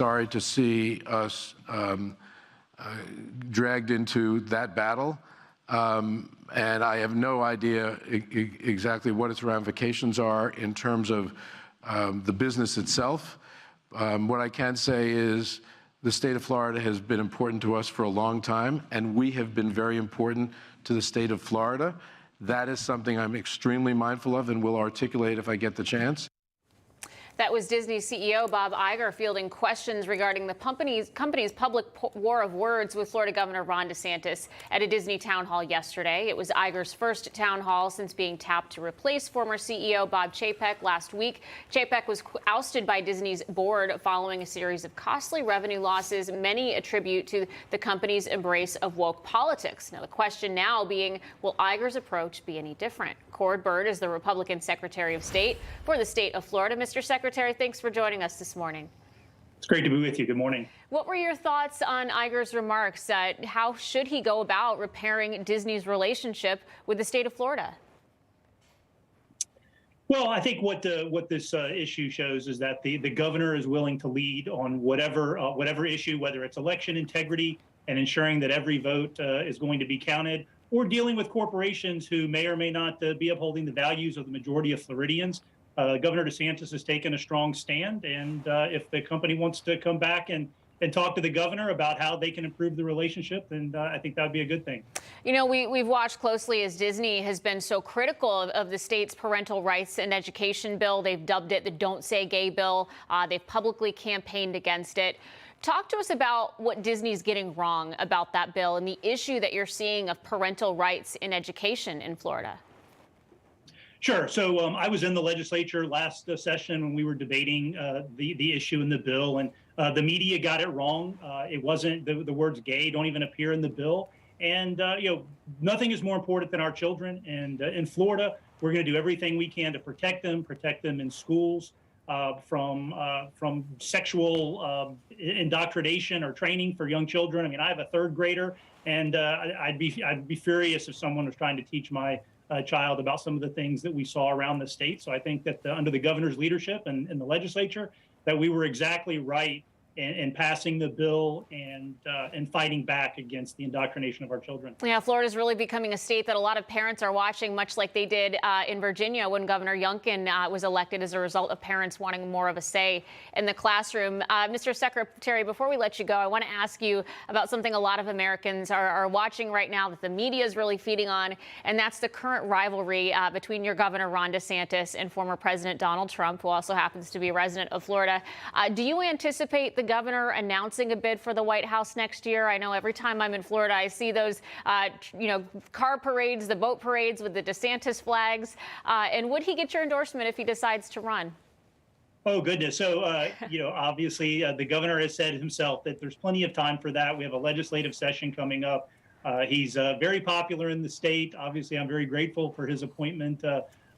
Sorry to see us dragged into that battle. And I have no idea exactly what its ramifications are in terms of the business itself. What I can say is the state of Florida has been important to us for a long time, and we have been very important to the state of Florida. That is something I'm extremely mindful of and will articulate if I get the chance. That was Disney CEO Bob Iger fielding questions regarding the company's public war of words with Florida Governor Ron DeSantis at a Disney town hall yesterday. It was Iger's first town hall since being tapped to replace former CEO Bob Chapek last week. Chapek was ousted by Disney's board following a series of costly revenue losses, many attribute to the company's embrace of woke politics. Now, the question now being, will Iger's approach be any different? Byrd is the Republican Secretary of State for the state of Florida. Mr. Secretary, thanks for joining us this morning. It's great to be with you. Good morning. What were your thoughts on Iger's remarks? How should he go about repairing Disney's relationship with the state of Florida? Well, I think what this issue shows is that the governor is willing to lead on whatever issue, whether it's election integrity and ensuring that every vote is going to be counted, or dealing with corporations who may or may not be upholding the values of the majority of Floridians. Governor DeSantis has taken a strong stand, and if the company wants to come back and talk to the governor about how they can improve the relationship, then I think that would be a good thing. You know, we've watched closely as Disney has been so critical of the state's parental rights and education bill. They've dubbed it the Don't Say Gay bill. They've publicly campaigned against it. Talk to us about what Disney's getting wrong about that bill and the issue that you're seeing of parental rights in education in Florida. Sure. So I was in the legislature last session when we were debating the issue in the bill, and the media got it wrong. It wasn't the words gay don't even appear in the bill. And, nothing is more important than our children. And in Florida, we're going to do everything we can to protect them in schools from sexual indoctrination or training for young children. I mean, I have a third grader, and I'd be furious if someone was trying to teach my child about some of the things that we saw around the state. So I think that under the governor's leadership and the legislature, that we were exactly right in passing the bill and fighting back against the indoctrination of our children. Yeah, Florida is really becoming a state that a lot of parents are watching, much like they did in Virginia when Governor Youngkin was elected as a result of parents wanting more of a say in the classroom. Mr. Secretary, before we let you go, I want to ask you about something a lot of Americans are watching right now that the media is really feeding on, and that's the current rivalry between your governor, Ron DeSantis, and former President Donald Trump, who also happens to be a resident of Florida. Do you anticipate the governor announcing a bid for the White House next year? I know every time I'm in Florida, I see those, car parades, the boat parades with the DeSantis flags. And would he get your endorsement if he decides to run? Oh, goodness. So, obviously, the governor has said himself that there's plenty of time for that. We have a legislative session coming up. He's very popular in the state. Obviously, I'm very grateful for his appointment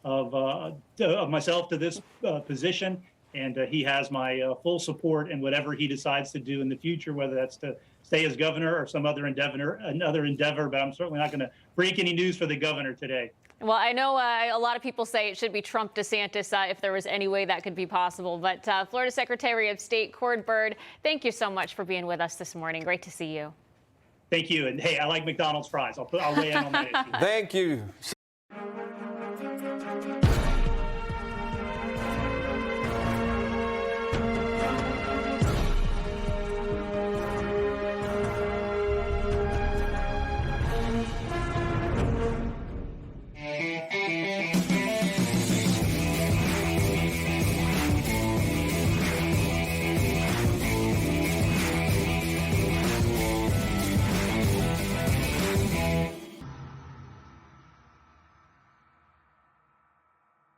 of myself to this position. And he has my full support in whatever he decides to do in the future, whether that's to stay as governor or some other endeavor. But I'm certainly not going to break any news for the governor today. Well, I know a lot of people say it should be Trump DeSantis if there was any way that could be possible. But Florida Secretary of State Byrd, thank you so much for being with us this morning. Great to see you. Thank you. And hey, I like McDonald's fries. I'll weigh in on that issue. Thank you.